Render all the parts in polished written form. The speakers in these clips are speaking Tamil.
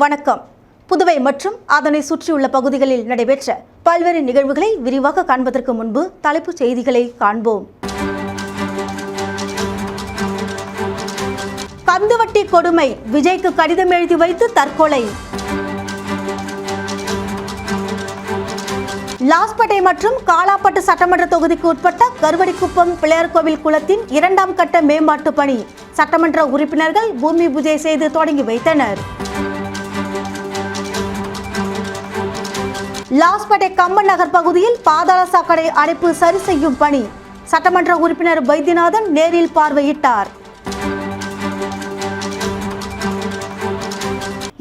வணக்கம். புதுவை மற்றும் அதனை சுற்றியுள்ள பகுதிகளில் நடைபெற்ற பல்வேறு நிகழ்வுகளை விரிவாக காண்பதற்கு முன்பு தலைப்புச் செய்திகளை காண்போம். கந்துவட்டி கொடுமை, விஜய்க்கு கடிதம் எழுதி வைத்து தற்கொலை. லாஸ்பேட்டை மற்றும் காலாப்பட்டு சட்டமன்ற தொகுதிக்கு உட்பட்ட கருவடிக்குப்பம் பிள்ளையார் கோவில் குளத்தின் 2ஆம் கட்ட மேம்பாட்டு பணி சட்டமன்ற உறுப்பினர்கள் பூமி பூஜை செய்து தொடங்கி வைத்தனர். லாஸ்பேட்டை கம்பன் நகர் பகுதியில் பாதாள சாக்கடை அடைப்பு சரி செய்யும் பணி சட்டமன்ற உறுப்பினர் வைத்தியநாதன் நேரில் பார்வையிட்டார்.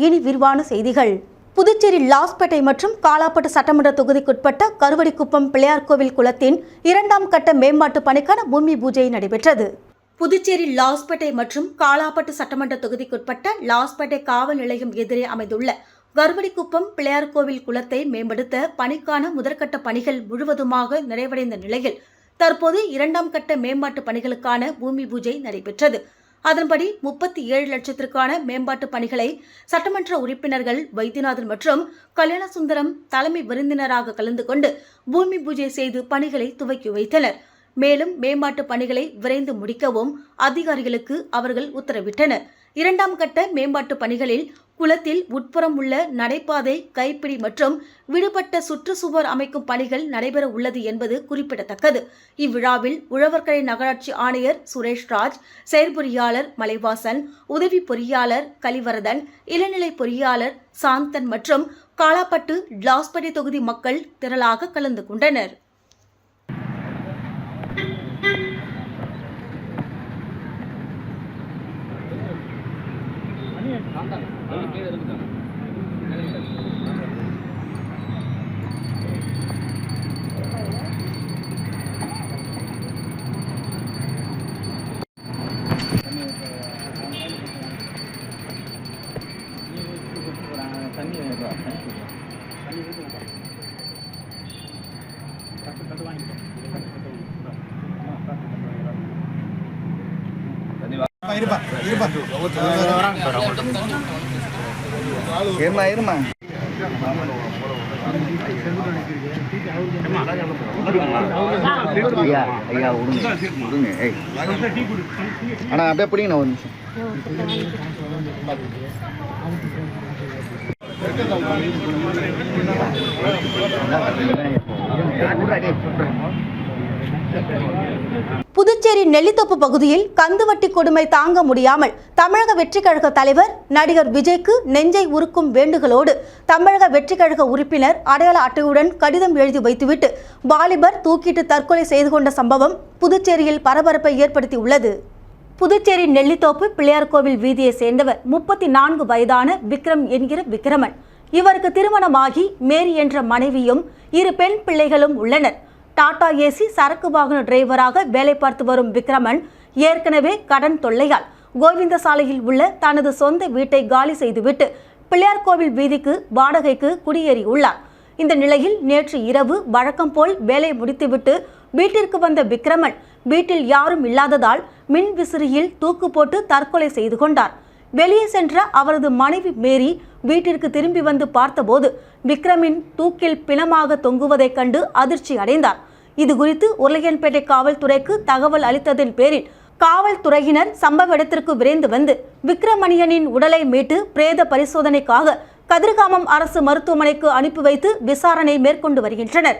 இனி விரிவான செய்திகள். புதுச்சேரி லாஸ்பேட்டை மற்றும் காலாப்பட்டு சட்டமன்ற தொகுதிக்குட்பட்ட கருவடிக்குப்பம் பிள்ளையார் கோவில் குளத்தின் 2ஆம் கட்ட மேம்பாட்டு பணிக்கான பூமி பூஜை நடைபெற்றது. புதுச்சேரி லாஸ்பேட்டை மற்றும் காலாப்பட்டு சட்டமன்ற தொகுதிக்குட்பட்ட லாஸ்பேட்டை காவல் நிலையம் எதிரே அமைந்துள்ள கருவடிக்குப்பம் பிள்ளையார் கோவில் குளத்தை மேம்படுத்த பணிக்கான முதற்கட்ட பணிகள் முழுவதுமாக நிறைவடைந்த நிலையில் தற்போது 2ஆம் கட்ட மேம்பாட்டு பணிகளுக்கான பூமி பூஜை நடைபெற்றது. அதன்படி 37 லட்சத்திற்கான மேம்பாட்டு பணிகளை சட்டமன்ற உறுப்பினர்கள் வைத்தியநாதன் மற்றும் கல்யாணசுந்தரம் தலைமை விருந்தினராக கலந்து கொண்டு பூமி பூஜை செய்து பணிகளை துவக்கி வைத்தனர். மேலும் மேம்பாட்டு பணிகளை விரைந்து முடிக்கவும் அதிகாரிகளுக்கு அவர்கள் உத்தரவிட்டனர். 2ஆம் கட்ட மேம்பாட்டு பணிகளில் குளத்தில் உட்புறம் உள்ள நடைபாதை, கைப்பிடி மற்றும் விடுபட்ட சுற்றுச்சுவர் அமைக்கும் பணிகள் நடைபெற உள்ளது என்பது குறிப்பிடத்தக்கது. இவ்விழாவில் உழவர்கரை நகராட்சி ஆணையர் சுரேஷ்ராஜ், செயற்பொறியாளர் மலைவாசன், உதவி பொறியாளர் கலிவரதன், இளநிலை பொறியாளர் சாந்தன் மற்றும் காலாப்பட்டு லாஸ்பேட்டை தொகுதி மக்கள் திரளாக கலந்து கொண்டனர். ஆனா அப்படியே பிடிங்க ஒரு நிமிஷம். புதுச்சேரி நெல்லித்தோப்பு பகுதியில் கந்துவட்டி கொடுமை தாங்க முடியாமல் தமிழக வெற்றிக் கழக தலைவர் நடிகர் விஜய்க்கு நெஞ்சை உருக்கும் வேண்டுகளோடு தமிழக வெற்றிக் கழக உறுப்பினர் அடையாள அட்டையுடன் கடிதம் எழுதி வைத்துவிட்டு வாலிபர் தூக்கிட்டு தற்கொலை செய்து கொண்ட சம்பவம் புதுச்சேரியில் பரபரப்பை ஏற்படுத்தியுள்ளது. புதுச்சேரி நெல்லித்தோப்பு பிள்ளையார் கோவில் வீதியை சேர்ந்தவர் 34 வயதான விக்ரம் என்கிற விக்ரமன். இவருக்கு திருமணமாகி மேரி என்ற மனைவியும் 2 பெண் பிள்ளைகளும் உள்ளனர். டாடா ஏசி சரக்கு வாகன டிரைவராக வேலை பார்த்து வரும் விக்ரமன் ஏற்கனவே கடன் தொல்லையால் கோவிந்த சாலையில் உள்ள தனது சொந்த வீட்டை காலி செய்துவிட்டு பிள்ளையார் கோவில் வீதிக்கு வாடகைக்கு குடியேறியுள்ளார். இந்த நிலையில் நேற்று இரவு வழக்கம் போல் வேலை முடித்துவிட்டு வீட்டிற்கு வந்த விக்ரமன் வீட்டில் யாரும் இல்லாததால் மின் விசிறியில் தூக்கு போட்டு தற்கொலை செய்து கொண்டார். வெளியே சென்ற அவரது மனைவி மேரி வீட்டிற்கு திரும்பி வந்து பார்த்தபோது விக்ரமின் தூக்கில் பிணமாக தொங்குவதைக் கண்டு அதிர்ச்சி அடைந்தார். இதுகுறித்து உருளையன்பேட்டை காவல்துறைக்கு தகவல் அளித்ததன் பேரில் காவல்துறையினர் சம்பவ இடத்திற்கு விரைந்து வந்து விக்ரமணியனின் உடலை மீட்டு பிரேத பரிசோதனைக்காக கதிர்காமம் அரசு மருத்துவமனைக்கு அனுப்பி வைத்து விசாரணை மேற்கொண்டு வருகின்றனர்.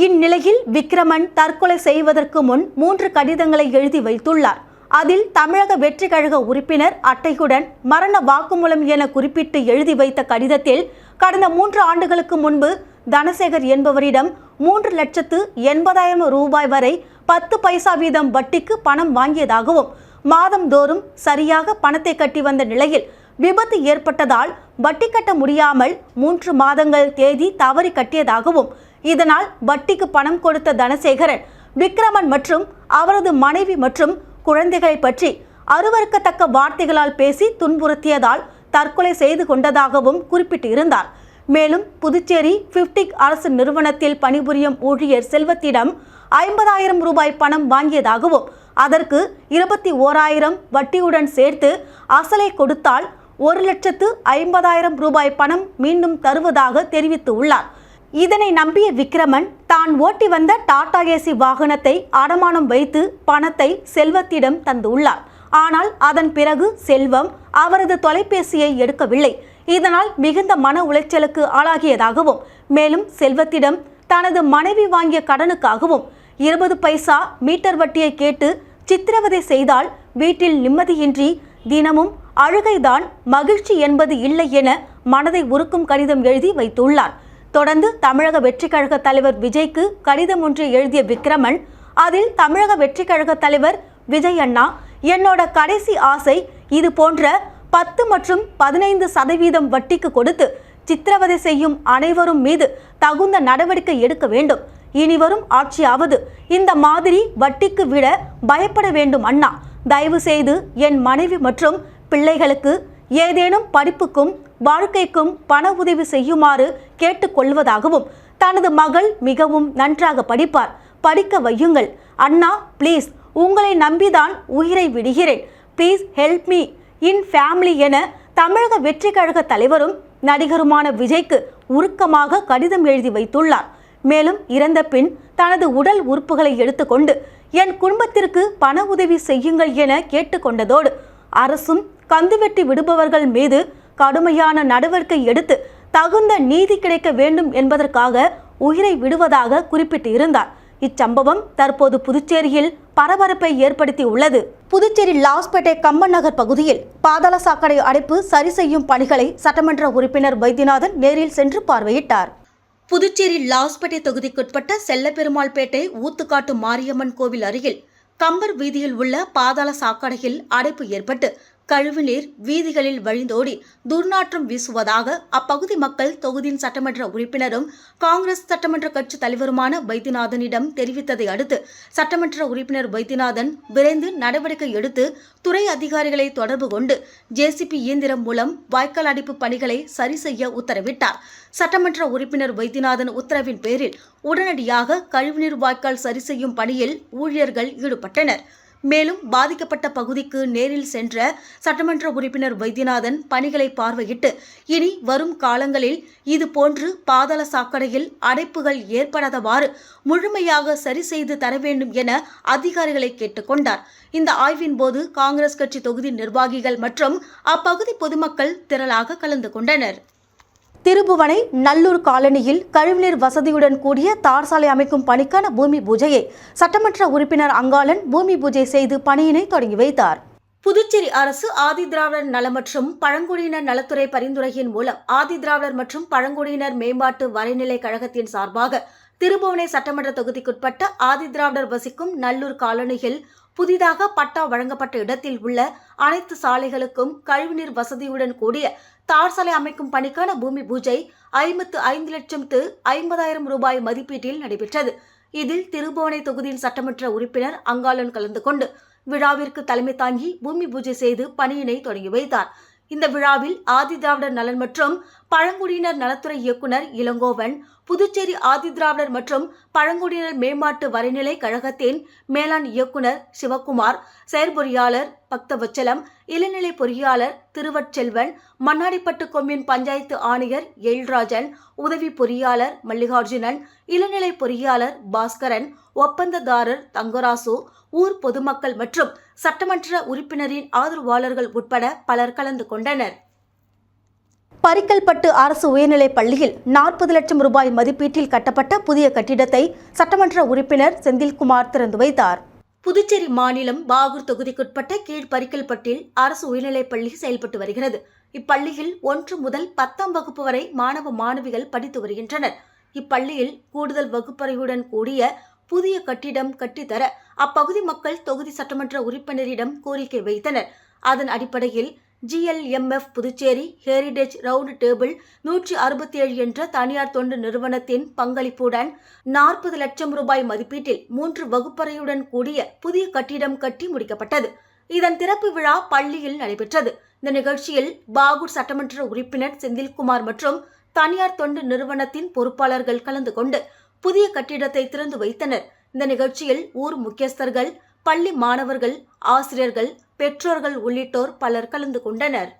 இந்நிலையில் விக்ரமன் தற்கொலை செய்வதற்கு முன் 3 கடிதங்களை எழுதி வைத்துள்ளார். அதில் தமிழக வெற்றிக் கழக உறுப்பினர் அட்டையுடன் மரண வாக்குமூலம் என குறிப்பிட்டு எழுதி வைத்த கடிதத்தில் கடந்த 3 ஆண்டுகளுக்கு முன்பு தனசேகர் என்பவரிடம் 3,80,000 ரூபாய் வரை 10 பைசா வீதம் வட்டிக்கு பணம் வாங்கியதாகவும் மாதந்தோறும் சரியாக பணத்தை கட்டி வந்த நிலையில் விபத்து ஏற்பட்டதால் வட்டி கட்ட முடியாமல் 3 மாதங்கள் தேதி தவறி கட்டியதாகவும் இதனால் வட்டிக்கு பணம் கொடுத்த தனசேகரன் விக்ரமன் மற்றும் அவரது மனைவி மற்றும் குழந்தைகளை பற்றி அருவருக்கத்தக்க வார்த்தைகளால் பேசி துன்புறுத்தியதால் தற்கொலை செய்து கொண்டதாகவும் குறிப்பிட்டிருந்தார். மேலும் புதுச்சேரி பிப்டிக் அரசு நிறுவனத்தில் பணிபுரியும் ஊழியர் செல்வத்திடம் 50,000 ரூபாய் பணம் வாங்கியதாகவும் அதற்கு 21,000 வட்டியுடன் சேர்த்து அசலை கொடுத்தால் 1,50,000 ரூபாய் பணம் மீண்டும் தருவதாக தெரிவித்துள்ளார். இதனை நம்பிய விக்ரமன் தான் ஓட்டி வந்த டாடா ஏசி வாகனத்தை அடமானம் வைத்து பணத்தை செல்வத்திடம் தந்துள்ளார். ஆனால் அதன் பிறகு செல்வம் அவரது தொலைபேசியை எடுக்கவில்லை. இதனால் மிகுந்த மன உளைச்சலுக்கு ஆளாகியதாகவும், மேலும் செல்வத்திடம் தனது மனைவி வாங்கிய கடனுக்காகவும் 20 பைசா மீட்டர் வட்டியை கேட்டு சித்திரவதை செய்தால் வீட்டில் நிம்மதியின்றி தினமும் அழுகைதான், மகிழ்ச்சி என்பது இல்லை என மனதை உருக்கும் கடிதம் எழுதி வைத்துள்ளார். தொடர்ந்து தமிழக வெற்றிக் கழக தலைவர் விஜய்க்கு கடிதம் ஒன்று எழுதிய விக்ரமன், அதில் தமிழக வெற்றிக் கழக தலைவர் விஜய் அண்ணா, என்னோட கடைசி ஆசை இது போன்ற 10 மற்றும் 15% வட்டிக்கு கொடுத்து சித்திரவதை செய்யும் அனைவரும் மீது தகுந்த நடவடிக்கை எடுக்க வேண்டும். இனிவரும் ஆட்சியாவது இந்த மாதிரி வட்டிக்கு விட பயப்பட வேண்டும் அண்ணா. தயவு செய்து என் மனைவி மற்றும் பிள்ளைகளுக்கு ஏதேனும் படிப்புக்கும் வாழ்க்கைக்கும் பண உதவி செய்யுமாறு கேட்டுக்கொள்வதாகவும், தனது மகள் மிகவும் நன்றாக படிப்பார், படிக்க வையுங்கள் அண்ணா ப்ளீஸ், உங்களை நம்பிதான் உயிரை விடுகிறேன், please help me in family என தமிழக வெற்றிக் கழக தலைவரும் நடிகருமான விஜய்க்கு உருக்கமாக கடிதம் எழுதி வைத்துள்ளார். மேலும் இறந்த பின் தனது உடல் உறுப்புகளை எடுத்துக்கொண்டு என் குடும்பத்திற்கு பண உதவி செய்யுங்கள் என கேட்டுக்கொண்டதோடு, அரசும் கந்துவெட்டி விடுபவர்கள் மீது கடுமையான நடவடிக்கை எடுத்து தகுந்த நீதி கிடைக்க வேண்டும் என்பதற்காக உயிரை விடுவதாக குறிப்பிட்டு இருந்தார். இச்சம்பவம் தற்போது புதுச்சேரியில் பரபரப்பை ஏற்படுத்தி உள்ளது. புதுச்சேரி லாஸ்பேட்டை கம்பன் நகர் பகுதியில் பாதாள சாக்கடை அடைப்பு சரி செய்யும் பணிகளை சட்டமன்ற உறுப்பினர் வைத்தியநாதன் நேரில் சென்று பார்வையிட்டார். புதுச்சேரி லாஸ்பேட்டை தொகுதிக்குட்பட்ட செல்லப்பெருமாள்பேட்டை ஊத்துக்காட்டு மாரியம்மன் கோவில் அருகில் கம்பர் வீதியில் உள்ள பாதாள சாக்கடையில் அடைப்பு ஏற்பட்டு கழிவுநீர் வீதிகளில் வழிந்தோடி துர்நாற்றம் வீசுவதாக அப்பகுதி மக்கள் தொகுதியின் சட்டமன்ற உறுப்பினரும் காங்கிரஸ் சட்டமன்ற கட்சி தலைவருமான வைத்தியநாதனிடம் தெரிவித்ததை அடுத்து சட்டமன்ற உறுப்பினர் வைத்தியநாதன் விரைந்து நடவடிக்கை எடுத்து துறை அதிகாரிகளை தொடர்பு கொண்டு ஜேசிபி இயந்திரம் மூலம் வாய்க்கால் அடைப்பு பணிகளை சரி செய்ய உத்தரவிட்டார். சட்டமன்ற உறுப்பினர் வைத்தியநாதன் உத்தரவின் பேரில் உடனடியாக கழிவுநீர் வாய்க்கால் சரி செய்யும் பணியில் ஊழியர்கள் ஈடுபட்டனர். மேலும் பாதிக்கப்பட்ட பகுதிக்கு நேரில் சென்ற சட்டமன்ற உறுப்பினர் வைத்தியநாதன் பணிகளை பார்வையிட்டு இனி வரும் காலங்களில் இதுபோன்று பாதாள சாக்கடையில் அடைப்புகள் ஏற்படாதவாறு முழுமையாக சரி செய்து தர வேண்டும் என அதிகாரிகளை கேட்டுக்கொண்டார். இந்த ஆய்வின் போது காங்கிரஸ் கட்சி தொகுதி நிர்வாகிகள் மற்றும் அப்பகுதி பொதுமக்கள் திரளாக கலந்து கொண்டனர். திருபுவனை நல்லூர் காலனியில் கழிவுநீர் வசதியுடன் கூடிய தார் சாலை அமைக்கும் பணிக்கான பூமி பூஜையை சட்டமன்ற உறுப்பினர் அங்காளன் பூமி பூஜை செய்து பணியினை தொடங்கி வைத்தார். புதுச்சேரி அரசு ஆதிதிராவிடர் நல மற்றும் பழங்குடியினர் நலத்துறை பரிந்துரையின் மூலம் ஆதிதிராவிடர் மற்றும் பழங்குடியினர் மேம்பாட்டு வரைநிலை கழகத்தின் சார்பாக திருபுவனை சட்டமன்ற தொகுதிக்குட்பட்ட ஆதிதிராவிடர் வசிக்கும் நல்லூர் காலனியில் புதிதாக பட்டா வழங்கப்பட்ட இடத்தில் உள்ள அனைத்து சாலைகளுக்கும் கழிவுநீர் வசதியுடன் கூடிய தார் சாலை அமைக்கும் பணிக்கான பூமி பூஜை 55,50,000 ரூபாய் மதிப்பீட்டில் நடைபெற்றது. இதில் திருபுவனை தொகுதியின் சட்டமன்ற உறுப்பினர் அங்காளன் கலந்து கொண்டு விழாவிற்கு தலைமை தாங்கி பூமி பூஜை செய்து பணியினை தொடங்கி வைத்தார். இந்த விழாவில் ஆதிதிராவிடர் நலன் மற்றும் பழங்குடியினர் நலத்துறை இயக்குனர் இளங்கோவன், புதுச்சேரி ஆதிதிராவிடர் மற்றும் பழங்குடியினர் மேம்பாட்டு வரைநிலை கழகத்தின் மேலாண் இயக்குனர் சிவக்குமார், செயற்பொறியாளர் பக்தவச்சலம், இளநிலை பொறியாளர் திருவட்செல்வன், மண்ணாடிப்பட்டு கொம்யூன் பஞ்சாயத்து ஆணையர் எழில்ராஜன், உதவி பொறியாளர் மல்லிகார்ஜுனன், இளநிலை பொறியாளர் பாஸ்கரன், ஒப்பந்ததாரர் தங்கராசு, ஊர் பொதுமக்கள் மற்றும் சட்டமன்ற உறுப்பினரின் ஆதரவாளர்கள் உட்பட பலர் கலந்து கொண்டனர். பரிக்கல்பட்டு அரசு உயர்நிலைப் பள்ளியில் 40 லட்சம் ரூபாய் மதிப்பீட்டில் கட்டப்பட்ட புதிய கட்டிடத்தை சட்டமன்ற உறுப்பினர் செந்தில்குமார் திறந்து வைத்தார். புதுச்சேரி மாநிலம் பாகூர் தொகுதிக்குட்பட்ட கீழ் பரிக்கல்பட்டில் அரசு உயர்நிலைப் பள்ளி செயல்பட்டு வருகிறது. இப்பள்ளியில் 1 முதல் 10ஆம் வகுப்பு வரை மாணவ மாணவிகள் படித்து வருகின்றனர். இப்பள்ளியில் கூடுதல் வகுப்பறையுடன் கூடிய புதிய கட்டிடம் கட்டித்தர அப்பகுதி மக்கள் தொகுதி சட்டமன்ற உறுப்பினரிடம் கோரிக்கை வைத்தனர். அதன் அடிப்படையில் GLMF Puducherry heritage round table 167 என்ற தனியார் தொண்டு நிறுவனத்தின் பங்களிப்புடன் 40 லட்சம் ரூபாய் மதிப்பீட்டில் 3 வகுப்பறையுடன் கூடிய புதிய கட்டிடம் கட்டி முடிக்கப்பட்டது. இதன் திறப்பு விழா பள்ளியில் நடைபெற்றது. இந்த நிகழ்ச்சியில் பாகூர் சட்டமன்ற உறுப்பினர் செந்தில்குமார் மற்றும் தனியார் தொண்டு நிறுவனத்தின் பொறுப்பாளர்கள் கலந்து கொண்டு புதிய கட்டிடத்தை திறந்து வைத்தனர். இந்த நிகழ்ச்சியில் ஊர் முக்கியஸ்தர்கள், பள்ளி மாணவர்கள், ஆசிரியர்கள், பெற்றோர்கள் உள்ளிட்டோர் பலர் கலந்து கொண்டனர்.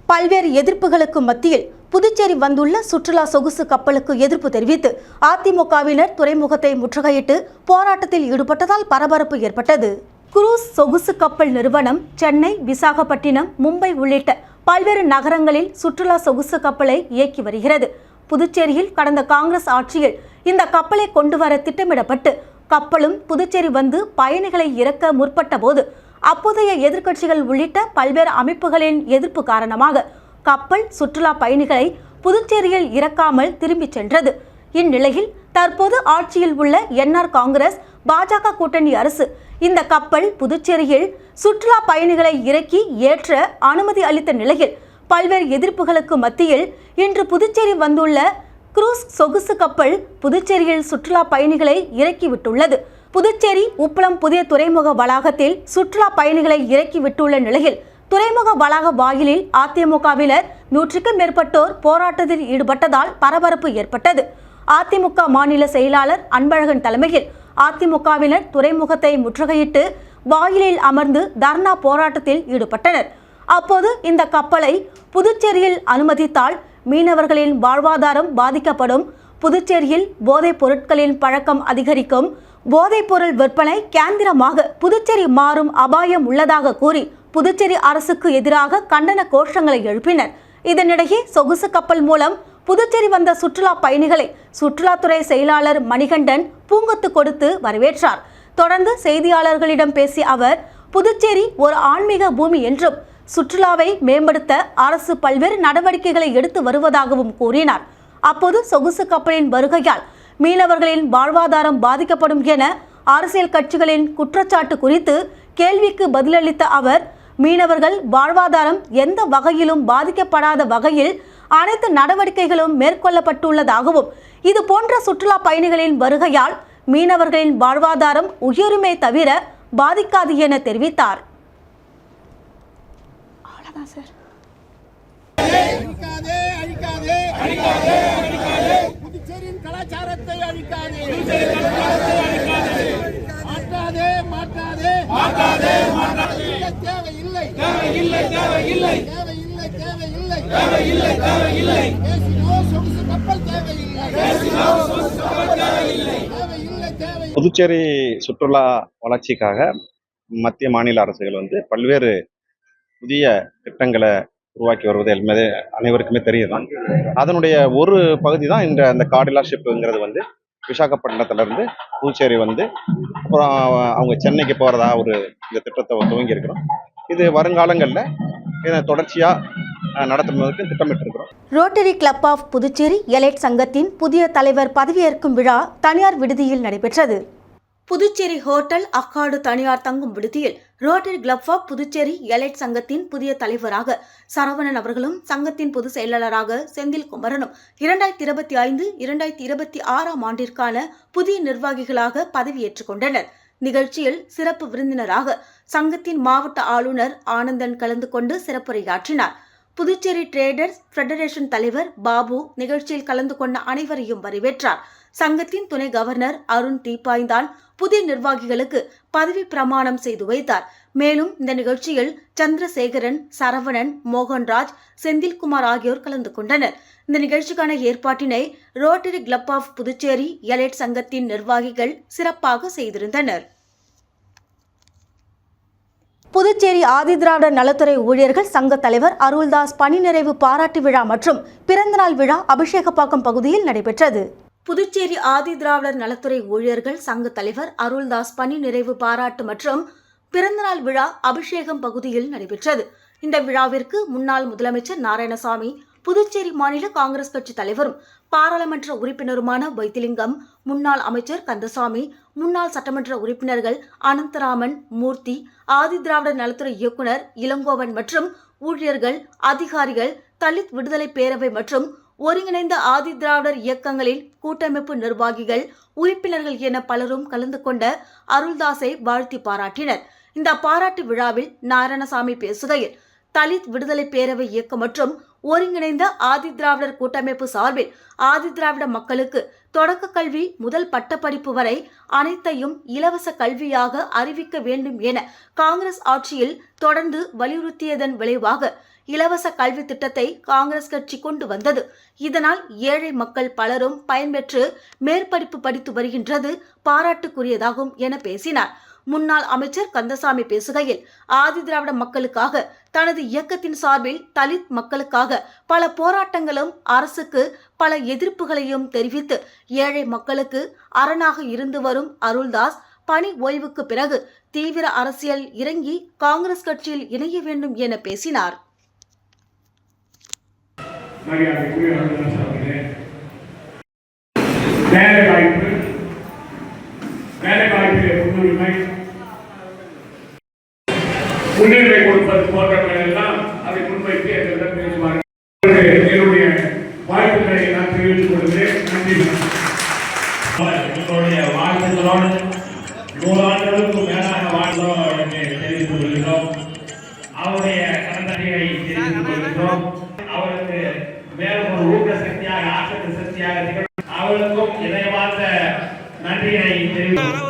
பல்வேறு எதிர்ப்புகளுக்கு மத்தியில் புதுச்சேரி வந்துள்ள சுற்றுலா சொகுசு கப்பலுக்கு எதிர்ப்பு தெரிவித்து அதிமுகவினர் துறைமுகத்தை முற்றுகையிட்டு போராட்டத்தில் ஈடுபட்டதால் பரபரப்பு ஏற்பட்டது. குரூஸ் சொகுசு கப்பல் நிறுவனம் சென்னை, விசாகப்பட்டினம், மும்பை உள்ளிட்ட பல்வேறு நகரங்களில் சுற்றுலா சொகுசு கப்பலை இயக்கி வருகிறது. புதுச்சேரியில் கடந்த காங்கிரஸ் ஆட்சியில் இந்த கப்பலை கொண்டு வர திட்டமிடப்பட்டு கப்பலும் புதுச்சேரி வந்து பயணிகளை இறக்க முற்பட்ட போது அப்போதைய எதிர்க்கட்சிகள் உள்ளிட்ட பல்வேறு அமைப்புகளின் எதிர்ப்பு காரணமாக கப்பல் சுற்றுலா பயணிகளை புதுச்சேரியில் இறக்காமல் திரும்பிச் சென்றது. இந்நிலையில் தற்போது ஆட்சியில் உள்ள என்ஆர் காங்கிரஸ், பாஜக கூட்டணி அரசு இந்த கப்பல் புதுச்சேரியில் சுற்றுலா பயணிகளை இறக்கி ஏற்ற அனுமதி அளித்த நிலையில் பல்வேறு எதிர்ப்புகளுக்கு மத்தியில் இன்று புதுச்சேரி வந்துள்ள குரூஸ் சொகுசு கப்பல் புதுச்சேரியில் சுற்றுலா பயணிகளை இறக்கிவிட்டுள்ளது. புதுச்சேரி உப்பளம் புதிய துறைமுக வளாகத்தில் சுற்றுலா பயணிகளை இறக்கிவிட்டுள்ள நிலையில் துறைமுக வளாக வாயிலில் அதிமுகவினர் 100க்கும் மேற்பட்டோர் போராட்டத்தில் ஈடுபட்டதால் பரபரப்பு ஏற்பட்டது. அதிமுக மாநில செயலாளர் அன்பழகன் தலைமையில் அதிமுகவினர் துறைமுகத்தை முற்றுகையிட்டு வாயிலில் அமர்ந்து தர்ணா போராட்டத்தில் ஈடுபட்டனர். அப்போது இந்த கப்பலை புதுச்சேரியில் அனுமதித்தால் மீனவர்களின் வாழ்வாதாரம் பாதிக்கப்படும், புதுச்சேரியில் போதைப் பொருட்களின் பழக்கம் அதிகரிக்கும், போதைப் பொருள் விற்பனை கேந்திரமாக புதுச்சேரி மாறும் அபாயம் உள்ளதாக கூறி புதுச்சேரி அரசுக்கு எதிராக கண்டன கோஷங்களை எழுப்பினர். இதனிடையே சொகுசு கப்பல் மூலம் புதுச்சேரி வந்த சுற்றுலா பயணிகளை சுற்றுலாத்துறை செயலாளர் மணிகண்டன் பூங்கொத்து கொடுத்து வரவேற்றார். தொடர்ந்து செய்தியாளர்களிடம் பேசிய அவர், புதுச்சேரி ஒரு ஆன்மீக பூமி என்றும் சுற்றுலாவை மேம்படுத்த அரசு பல்வேறு நடவடிக்கைகளை எடுத்து வருவதாகவும் கூறினார். அப்போது சொகுசு கப்பலின் வருகையால் மீனவர்களின் வாழ்வாதாரம் பாதிக்கப்படும் என அரசியல் கட்சிகளின் குற்றச்சாட்டு குறித்து கேள்விக்கு பதிலளித்த அவர், மீனவர்கள் வாழ்வாதாரம் எந்த வகையிலும் பாதிக்கப்படாத வகையில் அனைத்து நடவடிக்கைகளும் மேற்கொள்ளப்பட்டுள்ளதாகவும் இது போன்ற சுற்றுலா பயணிகளின் வருகையால் மீனவர்களின் வாழ்வாதாரம் உயருமே தவிர பாதிக்காது என தெரிவித்தார். புதுச்சேரியின் கலாச்சாரத்தை அழிக்காதே, மாற்றாதே, தேவையில்லை, சொகுசு கப்பல் தேவையில்லை. புதுச்சேரி சுற்றுலா வளர்ச்சிக்காக மத்திய மாநில அரசுகள் பல்வேறு புதிய திட்டங்களை உருவாக்கி வருவது என்பது அனைவருக்குமே தெரியுதான். அதனுடைய ஒரு பகுதி தான் இந்த கார்டிலா ஷிப்புங்கிறது விசாகப்பட்டினத்திலிருந்து புதுச்சேரி அப்புறம் அவங்க சென்னைக்கு போகிறதா இந்த திட்டத்தை துவங்கி இருக்கிறோம். இது வருங்காலங்களில் இதை தொடர்ச்சியாக நடத்துவதற்கு திட்டமிட்டிருக்கிறோம். Rotary club of Puducherry elite சங்கத்தின் புதிய தலைவர் பதவியேற்கும் விழா தனியார் விடுதியில் நடைபெற்றது. புதுச்சேரி ஹோட்டல் அக்காடு தனியார் தங்கும் விடுதியில் Rotary club of Puducherry elite சங்கத்தின் புதிய தலைவராக சரவணன் அவர்களும் சங்கத்தின் பொதுச் செயலாளராக செந்தில் குமரனும் 2025-2026 ஆண்டிற்கான புதிய நிர்வாகிகளாக பதவியேற்றுக் கொண்டனர். நிகழ்ச்சியில் சிறப்பு விருந்தினராக சங்கத்தின் மாவட்ட ஆளுநர் ஆனந்தன் கலந்து கொண்டு சிறப்புரையாற்றினார். புதுச்சேரி டிரேடர்ஸ் ஃபெடரேஷன் தலைவர் பாபு நிகழ்ச்சியில் கலந்து கொண்ட அனைவரையும் வரவேற்றார். சங்கத்தின் துணை கவர்னர் அருண் தீப்பாய்ந்தான் புதிய நிர்வாகிகளுக்கு பதவி பிரமாணம் செய்து வைத்தார். மேலும் இந்த நிகழ்ச்சியில் சந்திரசேகரன், சரவணன், மோகன்ராஜ், செந்தில்குமார் ஆகியோர் கலந்து கொண்டனர். இந்த நிகழ்ச்சிக்கான ஏற்பாட்டினை rotary club of Puducherry elite சங்கத்தின் நிர்வாகிகள் சிறப்பாக செய்திருந்தனர். புதுச்சேரி ஆதிதிராவிடர் நலத்துறை ஊழியர்கள் சங்க தலைவர் அருள்தாஸ் பணி நிறைவு பாராட்டு விழா மற்றும் பிறந்தநாள் விழா அபிஷேகப்பாக்கம் பகுதியில் நடைபெற்றது. புதுச்சேரி ஆதிதிராவிடர் நலத்துறை ஊழியர்கள் சங்க தலைவர் அருள்தாஸ் பணி நிறைவு பாராட்டு மற்றும் பிறந்தநாள் விழா அபிஷேகம் பகுதியில் நடைபெற்றது. இந்த விழாவிற்கு முன்னாள் முதலமைச்சர் நாராயணசாமி, புதுச்சேரி மாநில காங்கிரஸ் கட்சி தலைவரும் பாராளுமன்ற உறுப்பினருமான வைத்திலிங்கம், முன்னாள் அமைச்சர் கந்தசாமி, முன்னாள் சட்டமன்ற உறுப்பினர்கள் அனந்தராமன், மூர்த்தி, ஆதிதிராவிடர் நலத்துறை இயக்குநர் இளங்கோவன் மற்றும் ஊழியர்கள், அதிகாரிகள், தலித் விடுதலை பேரவை மற்றும் ஒருங்கிணைந்த ஆதிதிராவிடர் இயக்கங்களின் கூட்டமைப்பு நிர்வாகிகள், உறுப்பினர்கள் என பலரும் கலந்து கொண்ட அருள்தாஸை வாழ்த்தி பாராட்டினர். இந்த பாராட்டு விழாவில் நாராயணசாமி பேசுகையில், தலித் விடுதலை பேரவை இயக்கம் மற்றும் ஒருங்கிணைந்த ஆதிதிராவிடர் கூட்டமைப்பு சார்பில் ஆதிதிராவிட மக்களுக்கு தொடக்க கல்வி முதல் பட்டப்படிப்பு வரை அனைத்தையும் இலவச கல்வியாக அறிவிக்க வேண்டும் என காங்கிரஸ் ஆட்சியில் தொடர்ந்து வலியுறுத்தியதன் விளைவாக இலவச கல்வி திட்டத்தை காங்கிரஸ் கட்சி கொண்டு வந்தது. இதனால் ஏழை மக்கள் பலரும் பயன்பெற்று மேற்படிப்பு படித்து வருகின்றது பாராட்டுக்குரியதாகும் என பேசினார். முன்னாள் அமைச்சர் கந்தசாமி பேசுகையில், ஆதி திராவிட மக்களுக்காக தனது இயக்கத்தின் சார்பில் தலித் மக்களுக்காக பல போராட்டங்களும் அரசுக்கு பல எதிர்ப்புகளையும் தெரிவித்து ஏழை மக்களுக்கு அரணாக இருந்து வரும் அருள்தாஸ் பணி ஓய்வுக்கு பிறகு தீவிர அரசியல் இறங்கி காங்கிரஸ் கட்சியில் இணைய வேண்டும் என பேசினார். முன்னுரிமை கொடுப்பது போன்றவர்கள் எல்லாம் அதை முன்வைத்து எங்களிடம் பேசுவார்கள். என்னுடைய வாழ்த்துக்களை நான் தெரிவித்துக் கொள்கிறேன். நன்றி. எங்களுடைய வாழ்த்துக்களோடு 100 ஆண்டுகளுக்கும் மேலான வாழ்ந்தோம் என்று தெரிவித்துக் கொள்கிறோம். அவருடைய கடந்தடியை தெரிவித்துக் கொள்கிறோம். அவருக்கு மேலும் ஒரு ஊக்க சக்தியாக ஆக்கத்து சக்தியாக திகழும் அவருக்கும் இதயமார்ந்த நன்றியை தெரிவித்துக்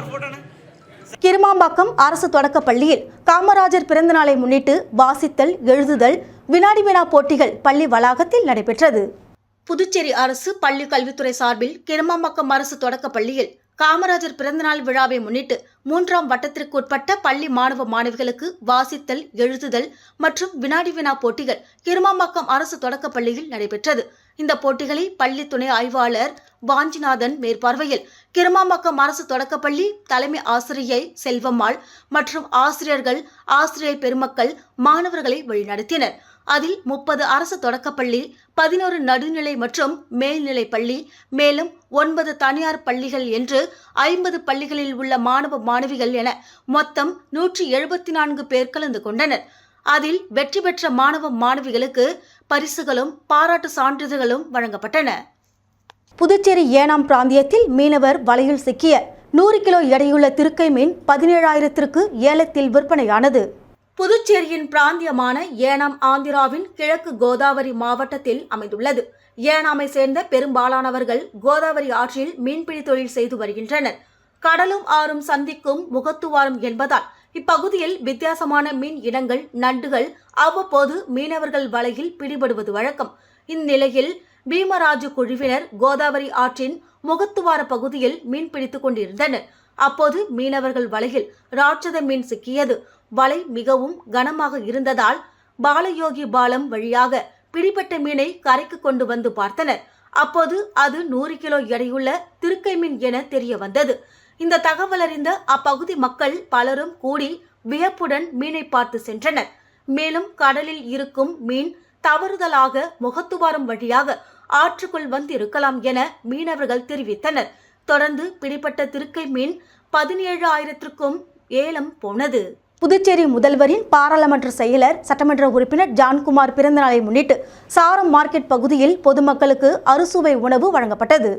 கிருமாம்பாக்கம் அரசு தொடக்கப் பள்ளியில் காமராஜர் பிறந்த நாளை முன்னிட்டு வாசித்தல், எழுதுதல், வினாடி வினா போட்டிகள் பள்ளி வளாகத்தில் நடைபெற்றது. புதுச்சேரி அரசு பள்ளி கல்வித்துறை சார்பில் கிருமாம்பாக்கம் அரசு தொடக்கப் பள்ளியில் காமராஜர் பிறந்தநாள் விழாவை முன்னிட்டு 3ஆம் வட்டத்திற்கு உட்பட்ட பள்ளி மாணவ மாணவிகளுக்கு வாசித்தல், எழுதுதல் மற்றும் வினாடி வினா போட்டிகள் கிருமாம்பாக்கம் அரசு தொடக்கப் பள்ளியில் நடைபெற்றது. இந்த போட்டிகளை பள்ளி துணை ஆய்வாளர் வாஞ்சிநாதன் மேற்பார்வையில் கிருமாம்பாக்கம் அரசு தொடக்கப்பள்ளி தலைமை ஆசிரியை செல்வம்மாள் மற்றும் ஆசிரியர்கள், ஆசிரியர் பெருமக்கள் மாணவர்களை வழிநடத்தினர். அதில் 30 அரசு தொடக்கப்பள்ளி, 11 நடுநிலை மற்றும் மேல்நிலை பள்ளி, மேலும் 9 தனியார் பள்ளிகள் என்று 50 பள்ளிகளில் உள்ள மாணவ மாணவிகள் என மொத்தம் 174 பேர் கலந்து கொண்டனர். அதில் வெற்றி பெற்ற மாணவ மாணவிகளுக்கு பரிசுகளும் பாராட்டு சான்றிதழ்களும் வழங்கப்பட்டன. புதுச்சேரி ஏனாம் பிராந்தியத்தில் மீனவர் வலையில் சிக்கிய 100 கிலோ எடையுள்ள திருக்கை மீன் 17,000க்கு ஏலத்தில் விற்பனையானது. புதுச்சேரியின் பிராந்தியமான ஏனாம் ஆந்திராவின் கிழக்கு கோதாவரி மாவட்டத்தில் அமைந்துள்ளது. ஏனாமை சேர்ந்த பெரும்பாலானவர்கள் கோதாவரி ஆற்றில் மீன்பிடி தொழில் செய்து வருகின்றனர். கடலும் ஆறும் சந்திக்கும் முகத்துவாரம் என்பதால் இப்பகுதியில் வித்தியாசமான மீன் இனங்கள், நண்டுகள் அவ்வப்போது மீனவர்கள் வலையில் பிடிபடுவது வழக்கம். இந்நிலையில் பீமராஜு குழுவினர் கோதாவரி ஆற்றின் முகத்துவார பகுதியில் மீன் பிடித்துக் கொண்டிருந்தனர். அப்போது மீனவர்கள் வலையில் ராட்சத மீன் சிக்கியது. வலை மிகவும் கனமாக இருந்ததால் பாலயோகி பாலம் வழியாக பிடிபட்ட மீனை கரைக்கு கொண்டு வந்து பார்த்தனர். அப்போது அது 100 கிலோ எடையுள்ள திருக்கை மீன் என தெரிய வந்தது. இந்த தகவல் அறிந்த அப்பகுதி மக்கள் பலரும் கூடி வியப்புடன் மீனை பார்த்து சென்றனர். மேலும் கடலில் இருக்கும் மீன் தவறுதலாக முகத்துவாரம் வழியாக ஆற்றுக்குள் வந்து இருக்கலாம் என மீனவர்கள் தெரிவித்தனர். தொடர்ந்து பிடிப்பட்ட திருக்கை மீன் 17,000க்கும் ஏலம் போனது. புதுச்சேரி முதல்வரின் பாராளுமன்ற செயலர், சட்டமன்ற உறுப்பினர் ஜான்குமார் பிறந்தநாளை முன்னிட்டு சாரம் மார்க்கெட் பகுதியில் பொதுமக்களுக்கு அறுசுவை உணவு வழங்கப்பட்டது.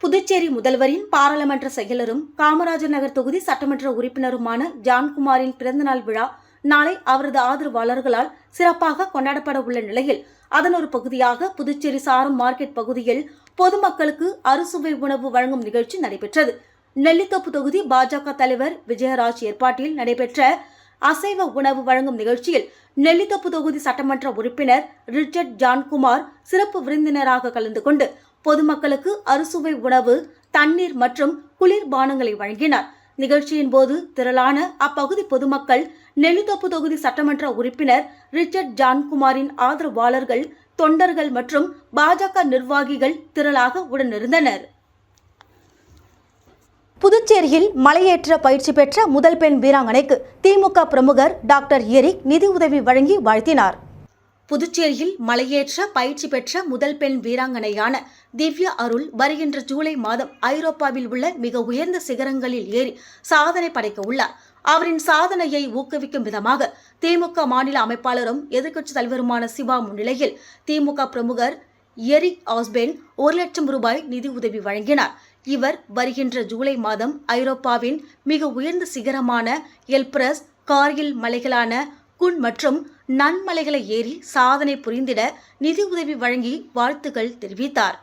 புதுச்சேரி முதல்வரின் பாராளுமன்ற செயலரும் காமராஜர் நகர் தொகுதி சட்டமன்ற உறுப்பினருமான ஜான்குமாரின் பிறந்தநாள் விழா நாளை அவரது ஆதரவாளர்களால் சிறப்பாக கொண்டாடப்பட உள்ள நிலையில் அதன் ஒரு பகுதியாக புதுச்சேரி சாரம் மார்க்கெட் பகுதியில் பொதுமக்களுக்கு அறுசுவை உணவு வழங்கும் நிகழ்ச்சி நடைபெற்றது. நெல்லித்தோப்பு தொகுதி பாஜக தலைவர் விஜயராஜ் ஏற்பாட்டில் நடைபெற்ற அசைவ உணவு வழங்கும் நிகழ்ச்சியில் நெல்லித்தோப்பு தொகுதி சட்டமன்ற உறுப்பினர் ரிச்சர்ட் ஜான்குமார் சிறப்பு விருந்தினராக கலந்து கொண்டு பொதுமக்களுக்கு அறுசுவை உணவு, தண்ணீர் மற்றும் குளிர்பானங்களை வழங்கினார். நிகழ்ச்சியின் போது திரளான அப்பகுதி பொதுமக்கள் நெல்லித்தோப்பு தொகுதி சட்டமன்ற உறுப்பினர் ரிச்சர்ட் ஜான்குமாரின் ஆதரவாளர்கள், தொண்டர்கள் மற்றும் பாஜக நிர்வாகிகள் திரளாக உடனிருந்தனர். புதுச்சேரியில் மலையேற்ற பயிற்சி பெற்ற முதல் பெண் வீராங்கனைக்கு திமுக பிரமுகர் டாக்டர் எரிக் நிதி உதவி வழங்கி வாழ்த்தினார். புதுச்சேரியில் மலையேற்ற பயிற்சி பெற்ற முதல் பெண் வீராங்கனையான திவ்யா அருள் வருகின்ற ஜூலை மாதம் ஐரோப்பாவில் உள்ள மிக உயர்ந்த சிகரங்களில் ஏறி சாதனை படைக்க உள்ளார். அவரின் சாதனையை ஊக்குவிக்கும் விதமாக திமுக மாநில அமைப்பாளரும் எதிர்க்கட்சித் தலைவருமான சிவா முன்னிலையில் திமுக பிரமுகர் எரிக் ஆஸ்பென் 1 லட்சம் ரூபாய் நிதி உதவி வழங்கினார். இவர் வருகின்ற ஜூலை மாதம் ஐரோப்பாவின் மிக உயர்ந்த சிகரமான எல்பிரஸ், கார்கில் மலைகளான குன் மற்றும் நன்மலைகளை ஏறி சாதனை புரிந்திட நிதி உதவி வழங்கி வாழ்த்துக்கள் தெரிவித்தார்.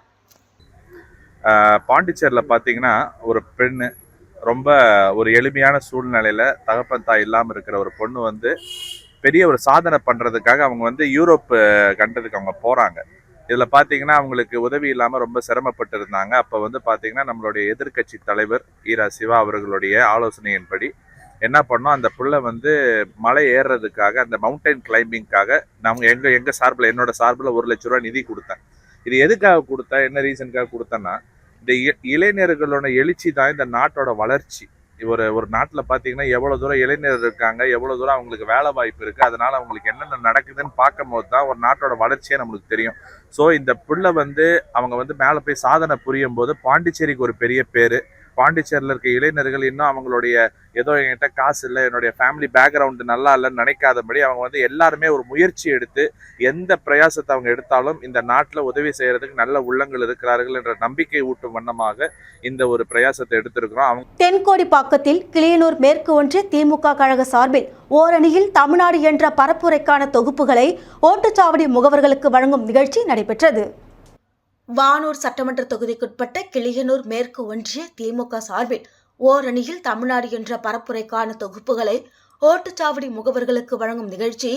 பாண்டிச்சேரியில் பார்த்தீங்கன்னா ஒரு பெண்ணு ரொம்ப ஒரு எளிமையான சூழ்நிலையில் தகப்பன் தாய் இல்லாமல் இருக்கிற ஒரு பொண்ணு வந்து பெரிய ஒரு சாதனை பண்ணுறதுக்காக அவங்க வந்து யூரோப் கண்டதுக்கு அவங்க போகிறாங்க. இதில் பார்த்தீங்கன்னா அவங்களுக்கு உதவி இல்லாமல் ரொம்ப சிரமப்பட்டு இருந்தாங்க. அப்போ வந்து பார்த்தீங்கன்னா நம்மளுடைய எதிர்க்கட்சி தலைவர் ஈரா சிவா அவர்களுடைய ஆலோசனையின்படி என்ன பண்ணோம், அந்த புள்ள வந்து மலை ஏறுறதுக்காக, அந்த மவுண்டைன் கிளைம்பிங்காக நாங்கள் எங்கள் சார்பில், என்னோட சார்பில் 1 லட்ச ரூபா நிதி கொடுத்தேன். இது எதுக்காக கொடுத்தேன், என்ன ரீசனுக்காக கொடுத்தேன்னா, இந்த இளைஞர்களோட எழுச்சி தான் இந்த நாட்டோட வளர்ச்சி. ஒரு நாட்டில் பார்த்தீங்கன்னா எவ்வளோ தூரம் இளைஞர் இருக்காங்க, எவ்வளோ தூரம் அவங்களுக்கு வேலை வாய்ப்பு இருக்குது, அதனால் அவங்களுக்கு என்னென்ன நடக்குதுன்னு பார்க்கும் போது தான் ஒரு நாட்டோட வளர்ச்சியே நம்மளுக்கு தெரியும். ஸோ இந்த புள்ள வந்து அவங்க வந்து மேலே போய் சாதனை புரியும் போது பாண்டிச்சேரிக்கு ஒரு பெரிய பேர். பாண்டிச்சேரியில் இருக்க இளைஞர்கள் இன்னும் அவங்களுடைய ஏதோ என்கிட்ட காசு இல்லை, என்னுடைய ஃபேமிலி பேக்ரவுண்டு நல்லா இல்லைன்னு நினைக்காதபடி அவங்க வந்து எல்லாருமே ஒரு முயற்சி எடுத்து எந்த பிரயாசத்தை அவங்க எடுத்தாலும் இந்த நாட்டில் உதவி செய்யறதுக்கு நல்ல உள்ளங்கள் இருக்கிறார்கள் என்ற நம்பிக்கை ஊட்டும் வண்ணமாக இந்த ஒரு பிரயாசத்தை எடுத்திருக்கிறோம். தென்கோடிப்பாக்கத்தில் கிளியனூர் மேற்கு ஒன்றிய திமுக கழக சார்பில் ஓரணியில் தமிழ்நாடு என்ற பரப்புரைக்கான தொகுப்புகளை ஓட்டுச்சாவடி முகவர்களுக்கு வழங்கும் நிகழ்ச்சி நடைபெற்றது. வானூர் சட்டமன்ற தொகுதிக்குட்பட்ட கிளியனூர் மேற்கு ஒன்றிய திமுக சார்பில் ஓரணியில் தமிழ்நாடு என்ற பரப்புரைக்கான தொகுப்புகளை ஓட்டுச்சாவடி முகவர்களுக்கு வழங்கும் நிகழ்ச்சி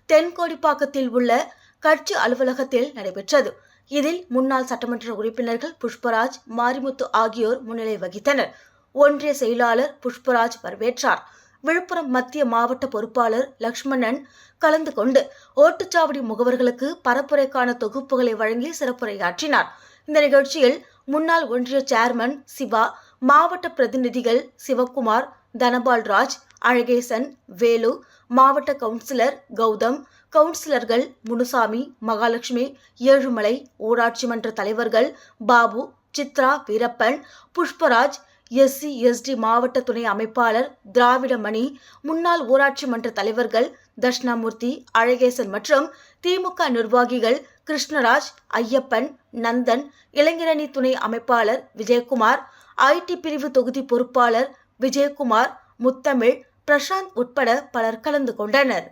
தென்கோடிப்பாக்கத்தில் உள்ள கட்சி அலுவலகத்தில் நடைபெற்றது. இதில் முன்னாள் சட்டமன்ற உறுப்பினர்கள் புஷ்பராஜ், மாரிமுத்து ஆகியோர் முன்னிலை வகித்தனர். ஒன்றிய செயலாளர் புஷ்பராஜ் வரவேற்றார். விழுப்புரம் மத்திய மாவட்ட பொறுப்பாளர் லக்ஷ்மணன் கலந்து கொண்டு ஓட்டுச்சாவடி முகவர்களுக்கு பரப்புரைக்கான தொகுப்புகளை வழங்கி சிறப்புரையாற்றினார். இந்த நிகழ்ச்சியில் முன்னாள் ஒன்றிய சேர்மன் சிவா, மாவட்ட பிரதிநிதிகள் சிவக்குமார், தனபால் ராஜ், அழகேசன், வேலு, மாவட்ட கவுன்சிலர் கௌதம், கவுன்சிலர்கள் முனுசாமி, மகாலட்சுமி, ஏழுமலை, ஊராட்சி மன்ற தலைவர்கள் பாபு, சித்ரா, வீரப்பன், புஷ்பராஜ், SC/ST மாவட்ட துணை அமைப்பாளர் திராவிடமணி, முன்னாள் ஊராட்சி மன்ற தலைவர்கள் தட்சிணாமூர்த்தி, அழகேசன் மற்றும் திமுக நிர்வாகிகள் கிருஷ்ணராஜ், ஐயப்பன், நந்தன், இளைஞரணி துணை அமைப்பாளர் விஜயகுமார், IT பிரிவு தொகுதி பொறுப்பாளர் விஜயகுமார், முத்தமிழ், பிரசாந்த் உட்பட பலர் கலந்து கொண்டனர்.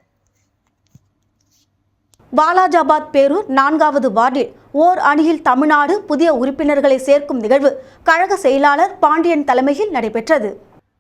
வாலாஜாபாத் பேரூர் 4வது வார்டில் ஓர் அணியில் தமிழ்நாடு புதிய உறுப்பினர்களை சேர்க்கும் நிகழ்வு கழக செயலாளர் பாண்டியன் தலைமையில் நடைபெற்றது.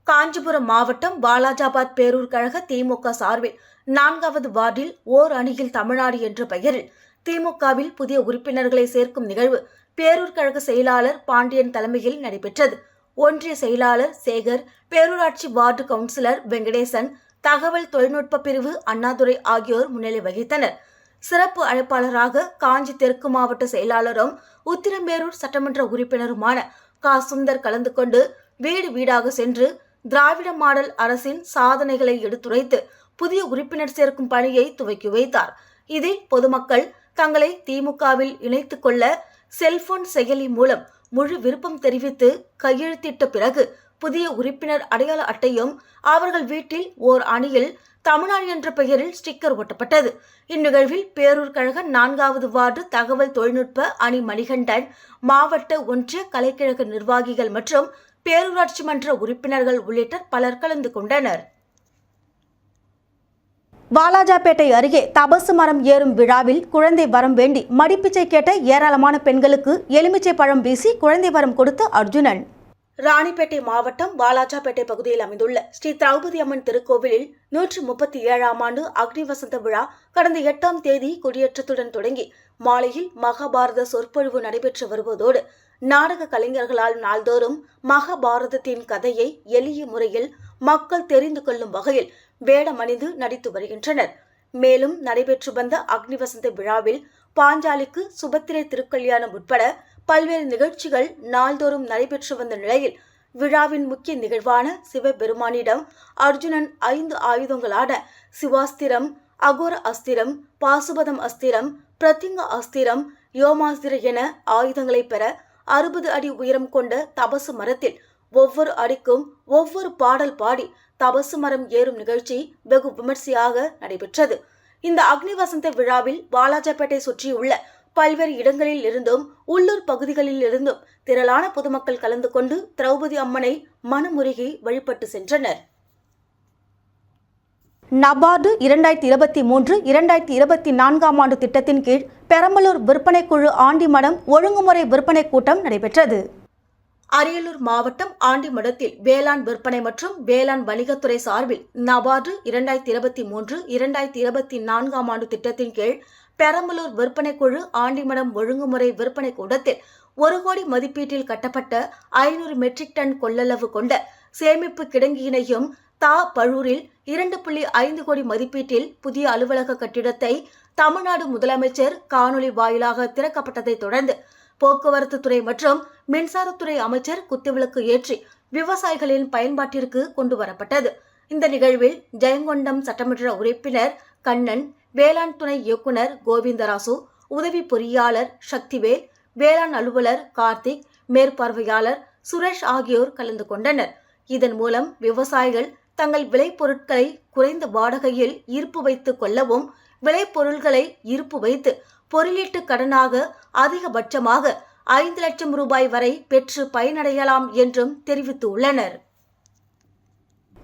காஞ்சிபுரம் மாவட்டம் வாலாஜாபாத் பேரூர் கழக திமுக சார்பில் 4வது வார்டில் ஓர் அணியில் தமிழ்நாடு என்ற பெயரில் திமுகவில் புதிய உறுப்பினர்களை சேர்க்கும் நிகழ்வு பேரூர் கழக செயலாளர் பாண்டியன் தலைமையில் நடைபெற்றது. ஒன்றிய செயலாளர் சேகர், பேரூராட்சி வார்டு கவுன்சிலர் வெங்கடேசன், தகவல் தொழில்நுட்ப பிரிவு அண்ணாதுரை ஆகியோர் முன்னிலை வகித்தனர். சிறப்பு அழைப்பாளராக காஞ்சி தெற்கு மாவட்ட செயலாளரும் உத்திரமேரூர் சட்டமன்ற உறுப்பினருமான சுந்தர் கலந்து கொண்டு வீடு வீடாக சென்று திராவிட மாடல் அரசின் சாதனைகளை எடுத்துரைத்து புதிய உறுப்பினர் சேர்க்கும் பணியை துவக்கி வைத்தார். இதில் பொதுமக்கள் தங்களை திமுகவில் இணைத்துக் கொள்ள செல்போன் செயலி மூலம் முழு விருப்பம் தெரிவித்து கையெழுத்திட்ட பிறகு புதிய உறுப்பினர் அடையாள அட்டையும் அவர்கள் வீட்டில் ஓர் அணியில் தமிழ்நாடு என்ற பெயரில் ஸ்டிக்கர் ஒட்டப்பட்டது. இந்நிகழ்வில் பேரூர் கழக 4வது வார்டு தகவல் தொழில்நுட்ப அணி மணிகண்டன், மாவட்ட ஒன்றிய கலைக்கழக நிர்வாகிகள் மற்றும் பேரூராட்சி மன்ற உறுப்பினர்கள் உள்ளிட்ட பலர் கலந்து கொண்டனர். வாலாஜாபேட்டை அருகே தபசு மரம் ஏறும் விழாவில் குழந்தை வரம் வேண்டி மடிப்பிச்சை கேட்ட ஏராளமான பெண்களுக்கு எலுமிச்சை பழம் வீசி குழந்தை வரம் கொடுத்த அர்ஜுனன். ராணிப்பேட்டை மாவட்டம் வாலாஜாபேட்டை பகுதியில் அமைந்துள்ள ஸ்ரீ திரௌபதி அம்மன் திருக்கோவிலில் 137ஆம் ஆண்டு அக்னி வசந்த விழா கடந்த 8ஆம் தேதி கொடியேற்றத்துடன் தொடங்கி மாலையில் மகாபாரத சொற்பொழிவு நடைபெற்று வருவதோடு நாடக கலைஞர்களால் நாள்தோறும் மகாபாரதத்தின் கதையை எளிய முறையில் மக்கள் தெரிந்து கொள்ளும் வகையில் வேடமணிந்து நடித்து வருகின்றனர். மேலும் நடைபெற்று வந்த அக்னி வசந்த விழாவில் பாஞ்சாலிக்கு சுபத்திரை திருக்கல்யாணம் உட்பட பல்வேறு நிகழ்ச்சிகள் நாள்தோறும் நடைபெற்று வந்த நிலையில் விழாவின் முக்கிய நிகழ்வான சிவபெருமானிடம் அர்ஜுனன் 5 ஆயுதங்களான சிவாஸ்திரம், அகோர அஸ்திரம், பாசுபதம் அஸ்திரம், பிரதிங்க அஸ்திரம், யோமாஸ்திர என ஆயுதங்களை பெற 60 அடி உயரம் கொண்ட தபசு மரத்தில் ஒவ்வொரு அடிக்கும் ஒவ்வொரு பாடல் பாடி தபசு மரம் ஏறும் நிகழ்ச்சி வெகு விமர்சையாக நடைபெற்றது. இந்த அக்னி வசந்த விழாவில் வாலாஜாபேட்டை சுற்றியுள்ள பல்வேறு இடங்களில் இருந்தும் உள்ளூர் பகுதிகளில் இருந்தும் திரளான பொதுமக்கள் கலந்து கொண்டு திரௌபதி அம்மனை மனமுருகி வழிபட்டு சென்றனர். நபார்டு 2023-2024 ஆண்டு திட்டத்தின் கீழ் பெரம்பலூர் விற்பனை குழு ஆண்டிமடம் ஒழுங்குமுறை விற்பனை கூட்டம் நடைபெற்றது. அரியலூர் மாவட்டம் ஆண்டிமடத்தில் வேளாண் விற்பனை மற்றும் வேளாண் வணிகத்துறை சார்பில் நபார்டு 2023-2024 ஆண்டு திட்டத்தின் கீழ் பெரம்பலூர் விற்பனை குழு ஆண்டிமடம் ஒழுங்குமுறை விற்பனை கூடத்தில் 1 கோடி மதிப்பீட்டில் கட்டப்பட்ட 500 மெட்ரிக் டன் கொள்ளளவு கொண்ட சேமிப்பு கிடங்கியினையும் பழூரில் 2.5 கோடி மதிப்பீட்டில் புதிய அலுவலக கட்டிடத்தை தமிழ்நாடு முதலமைச்சர் காணொலி வாயிலாக திறக்கப்பட்டதைத் தொடர்ந்து போக்குவரத்து துறை மற்றும் மின்சாரத்துறை அமைச்சர் குத்துவிளக்கு ஏற்றி விவசாயிகளின் பயன்பாட்டிற்கு கொண்டு வரப்பட்டது. இந்த நிகழ்வில் ஜெயங்கொண்டம் சட்டமன்ற உறுப்பினர் கண்ணன், வேளாண் துணை இயக்குநர் கோவிந்தராசு, உதவி பொறியாளர் சக்திவேல், வேளாண் அலுவலர் கார்த்திக், மேற்பார்வையாளர் சுரேஷ் ஆகியோர் கலந்து கொண்டனர். இதன் மூலம் விவசாயிகள் தங்கள் விளைபொருட்களை குறைந்த வாடகையில் இருப்பு வைத்துக் கொள்ளவும், விளைபொருள்களை இருப்பு வைத்து பொருளீட்டு கடனாக அதிகபட்சமாக 5 லட்சம் ரூபாய் வரை பெற்று பயனடையலாம் என்றும் தெரிவித்துள்ளனர்.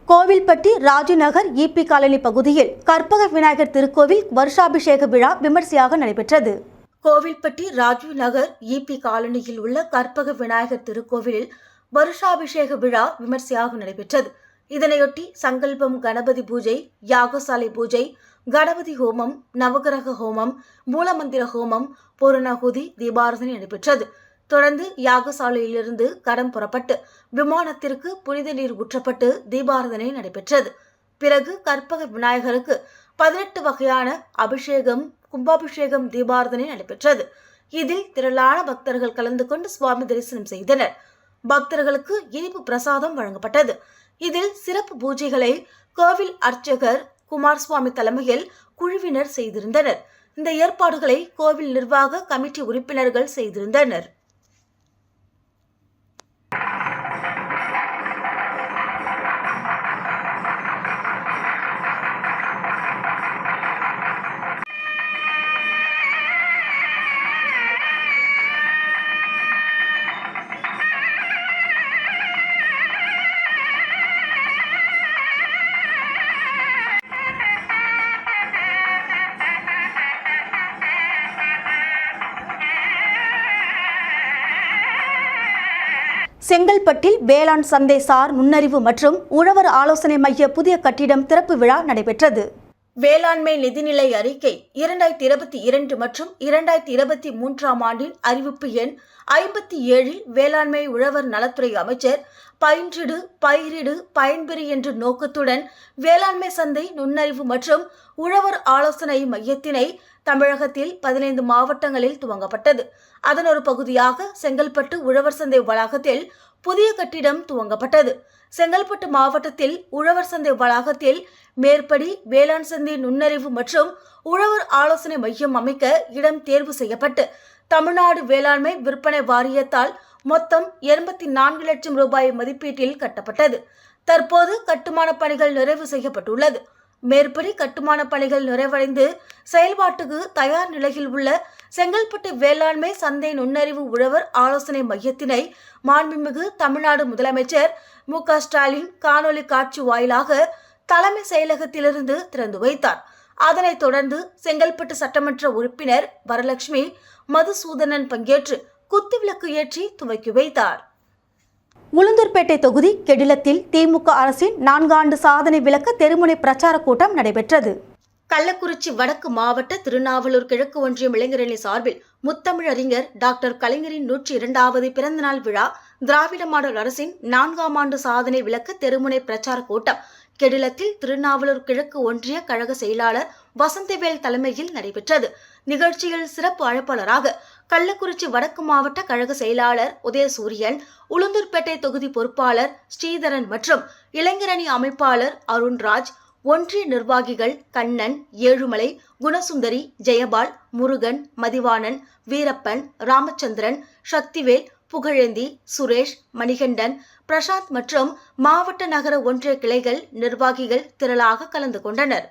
கோவில்பட்டி ராஜுநகர் ஈபி காலனி பகுதியில் கற்பக விநாயகர் திருக்கோவில் வருஷாபிஷேக விழா விமர்சையாக நடைபெற்றது. கோவில்பட்டி ராஜீவ் நகர் ஈபி காலனியில் உள்ள கற்பக விநாயகர் திருக்கோவிலில் வருஷாபிஷேக விழா விமர்சையாக நடைபெற்றது. இதனையொட்டி சங்கல்பம் கணபதி பூஜை, யாகசாலை பூஜை, கணபதி ஹோமம், நவகிரக ஹோமம், மூலமந்திர ஹோமம், பூரணாகுதி, தீபாராதனை நடைபெற்றது. தொடர்ந்து யாகசாலையிலிருந்து கடம் புறப்பட்டு விமானத்திற்கு புனித நீர் ஊற்றப்பட்டு தீபாராதனை நடைபெற்றது. பிறகு கற்பக விநாயகருக்கு 18 வகையான அபிஷேகம், கும்பாபிஷேகம், தீபாராதனை நடைபெற்றது. இதில் திரளான பக்தர்கள் கலந்து கொண்டு சுவாமி தரிசனம் செய்தனர். பக்தர்களுக்கு இனிப்பு பிரசாதம் வழங்கப்பட்டது. இதில் சிறப்பு பூஜைகளை கோவில் அர்ச்சகர் குமாரசுவாமி தலைமையில் குழுவினர் செய்திருந்தனர். இந்த ஏற்பாடுகளை கோவில் நிர்வாக கமிட்டி உறுப்பினர்கள் செய்திருந்தனர். செங்கல்பட்டில் வேளாண் சந்தை சார் நுண்ணறிவு மற்றும் உழவர் ஆலோசனை மைய புதிய கட்டிடம் திறப்பு விழா நடைபெற்றது. வேளாண்மை நிதிநிலை அறிக்கை 2022 மற்றும் 2023 ஆண்டின் அறிவிப்பு எண் 57 வேளாண்மை உழவர் நலத்துறை அமைச்சர் பயின்றிடு, பயிரிடு, பயன்பெறு என்ற நோக்கத்துடன் வேளாண்மை சந்தை நுண்ணறிவு மற்றும் உழவர் ஆலோசனை மையத்தினை தமிழகத்தில் 15 மாவட்டங்களில் துவங்கப்பட்டது. அதன் ஒரு பகுதியாக செங்கல்பட்டு உழவர் சந்தை வளாகத்தில் புதிய கட்டிடம் துவங்கப்பட்டது. செங்கல்பட்டு மாவட்டத்தில் உழவர் சந்தை வளாகத்தில் மேற்படி வேளாண் சந்தை நுண்ணறிவு மற்றும் உழவர் ஆலோசனை மையம் அமைக்க இடம் தேர்வு செய்யப்பட்டு தமிழ்நாடு வேளாண்மை விற்பனை வாரியத்தால் மொத்தம் 84 லட்சம் ரூபாய் மதிப்பீட்டில் கட்டப்பட்டது. தற்போது கட்டுமான பணிகள் நிறைவு செய்யப்பட்டுள்ளது. மேற்படி கட்டுமான பணிகள் நிறைவடைந்து செயல்பாட்டுக்கு தயார் நிலையில் உள்ள செங்கல்பட்டு வேளாண்மை சந்தை நுண்ணறிவு உழவர் ஆலோசனை மையத்தினை மாண்புமிகு தமிழ்நாடு முதலமைச்சர் மு.க. ஸ்டாலின் காணொலி காட்சி வாயிலாக தலைமை செயலகத்திலிருந்து திறந்து வைத்தார். அதனைத் தொடர்ந்து செங்கல்பட்டு சட்டமன்ற உறுப்பினர் வரலட்சுமி மதுசூதனன் பங்கேற்று குத்துவிளக்கு ஏற்றி துவக்கி வைத்தார். உளுந்தூர்பேட்டை தொகுதி கெடிலத்தில் திமுக அரசின் 4 ஆண்டு சாதனை விளக்க தெருமுனை பிரச்சார கூட்டம் நடைபெற்றது. கள்ளக்குறிச்சி வடக்கு மாவட்ட திருநாவலூர் கிழக்கு ஒன்றியம் இளைஞரணி சார்பில் முத்தமிழறிஞர் டாக்டர் கலைஞரின் 102வது பிறந்தநாள் விழா, திராவிட மாடல் அரசின் 4ஆம் ஆண்டு சாதனை விளக்க தெருமுனை பிரச்சார கூட்டம் கெடிலத்தில் திருநாவலூர் கிழக்கு ஒன்றிய கழக செயலாளர் வசந்தவேல் தலைமையில் நடைபெற்றது. நிகழ்ச்சியில் சிறப்பு அழைப்பாளராக கள்ளக்குறிச்சி வடக்கு மாவட்ட கழக செயலாளர் உதயசூரியன், உளுந்தூர்பேட்டை தொகுதி பொறுப்பாளர் ஸ்ரீதரன் மற்றும் இளைஞரணி அமைப்பாளர் அருண்ராஜ், ஒன்றிய நிர்வாகிகள் கண்ணன், ஏழுமலை, குணசுந்தரி, ஜெயபால், முருகன், மதிவாணன், வீரப்பன், ராமச்சந்திரன், சக்திவேல், புகழேந்தி, சுரேஷ், மணிகண்டன், பிரசாந்த் மற்றும் மாவட்ட நகர ஒன்றிய கிளைகள் நிர்வாகிகள் திரளாக கலந்து கொண்டனர்.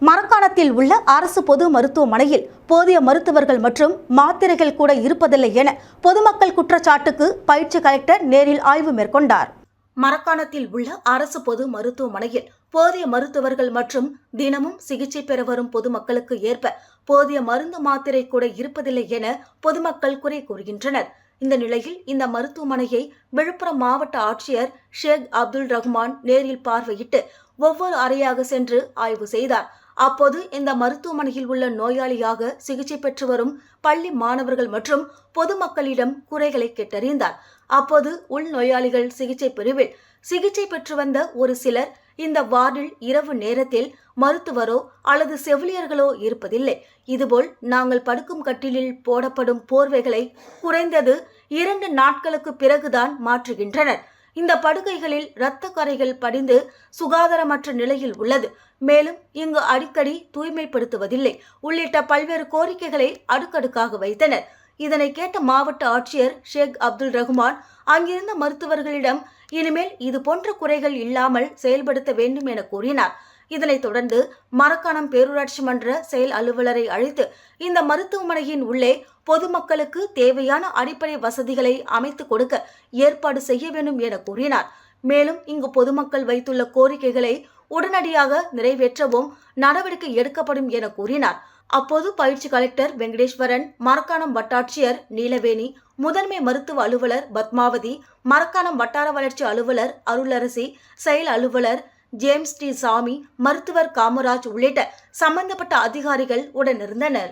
மரக்காணத்தில் உள்ள அரசு பொது மருத்துவமனையில் போதிய மருத்துவர்கள் மற்றும் மாத்திரைகள் கூட இருப்பதில்லை என பொதுமக்கள் குற்றச்சாட்டுக்கு பயிற்சி கலெக்டர் நேரில் ஆய்வு மேற்கொண்டார். மரக்காணத்தில் உள்ள அரசு பொது மருத்துவமனையில் போதிய மருத்துவர்கள் மற்றும் தினமும் சிகிச்சை பெற வரும் பொதுமக்களுக்கு ஏற்ப போதிய மருந்து மாத்திரை கூட இருப்பதில்லை என பொதுமக்கள் குறை கூறுகின்றனர். இந்த நிலையில் இந்த மருத்துவமனையை விழுப்புரம் மாவட்ட ஆட்சியர் ஷேக் அப்துல் ரஹ்மான் நேரில் பார்வையிட்டு ஒவ்வொரு அறையாக சென்று ஆய்வு செய்தார். அப்போது இந்த மருத்துவமனையில் உள்ள நோயாளியாக சிகிச்சை பெற்று வரும் பள்ளி மாணவர்கள் மற்றும் பொதுமக்களிடம் குறைகளை கேட்டறிந்தார். அப்போது உள்நோயாளிகள் சிகிச்சை பிரிவில் சிகிச்சை பெற்று வந்த ஒரு சிலர் இந்த வார்டில் இரவு நேரத்தில் மருத்துவரோ அல்லது செவிலியர்களோ இருப்பதில்லை. இதுபோல் நாங்கள் படுக்கும் கட்டிலில் போடப்படும் போர்வைகளை குறைந்தது 2 நாட்களுக்கு பிறகுதான் மாற்றுகின்றனர். இந்த படுக்கைகளில் இரத்த கறைகள் படிந்து சுகாதாரமற்ற நிலையில் உள்ளது. மேலும் இங்கு அடிக்கடி தூய்மைப்படுத்துவதில்லை உள்ளிட்ட பல்வேறு கோரிக்கைகளை அடுக்கடுக்காக வைத்தனர். இதனை கேட்ட மாவட்ட ஆட்சியர் ஷேக் அப்துல் ரஹ்மான் அங்கிருந்த மருத்துவர்களிடம் இனிமேல் இது போன்ற குறைகள் இல்லாமல் செயல்படுத்த வேண்டும் என கூறினார். இதனைத் தொடர்ந்து மரக்காணம் பேரூராட்சி மன்ற செயல் அலுவலரை அழைத்து இந்த மருத்துவமனையின் உள்ளே பொதுமக்களுக்கு தேவையான அடிப்படை வசதிகளை அமைத்துக் கொடுக்க ஏற்பாடு செய்ய வேண்டும் என கூறினார். மேலும் இங்கு பொதுமக்கள் வைத்துள்ள கோரிக்கைகளை உடனடியாக நிறைவேற்றவும் நடவடிக்கை எடுக்கப்படும் என கூறினார். அப்போது பயிற்சி கலெக்டர் வெங்கடேஸ்வரன், மரக்காணம் வட்டாட்சியர் நீலவேணி, முதன்மை மருத்துவ அலுவலர் பத்மாவதி, மரக்காணம் வட்டார வளர்ச்சி அலுவலர் அருளரசி, செயல் அலுவலர் ஜேம்ஸ் டி சாமி, மருத்துவர் காமராஜ் உள்ளிட்ட சம்பந்தப்பட்ட அதிகாரிகள் உடனிருந்தனர்.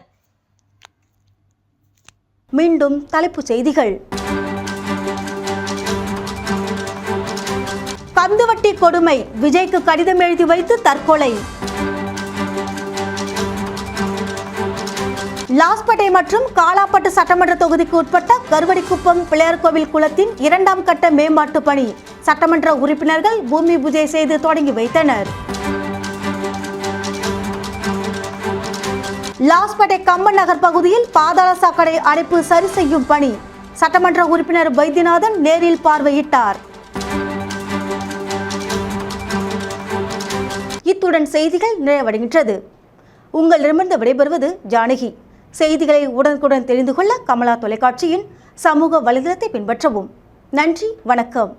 மீண்டும் தலைப்புச் செய்திகள். கந்துவட்டி கொடுமை, விஜய்க்கு கடிதம் எழுதி வைத்து தற்கொலை. லாஸ்பேட்டை மற்றும் காலாப்பட்டு சட்டமன்ற தொகுதிக்கு உட்பட்ட கருவடிக்குப்பம் பிள்ளையார் கோவில் குளத்தின் 2ஆம் கட்ட மேம்பாட்டு பணி சட்டமன்ற உறுப்பினர்கள் பூமி பூஜை செய்து தொடங்கி வைத்தனர். லாஸ்பேட்டை கம்பன் நகர் பகுதியில் பாதாள சாக்கடை அடைப்பு சரி செய்யும் பணி சட்டமன்ற உறுப்பினர் வைத்தியநாதன் நேரில் பார்வையிட்டார். இத்துடன் செய்திகள் நிறைவடைகின்றது. உங்களிடமிருந்து விடைபெறுவது ஜானகி. செய்திகளை உடனுக்குடன் தெரிந்து கொள்ள கமலா தொலைக்காட்சியின் சமூக வலைதளத்தை பின்பற்றவும். நன்றி, வணக்கம்.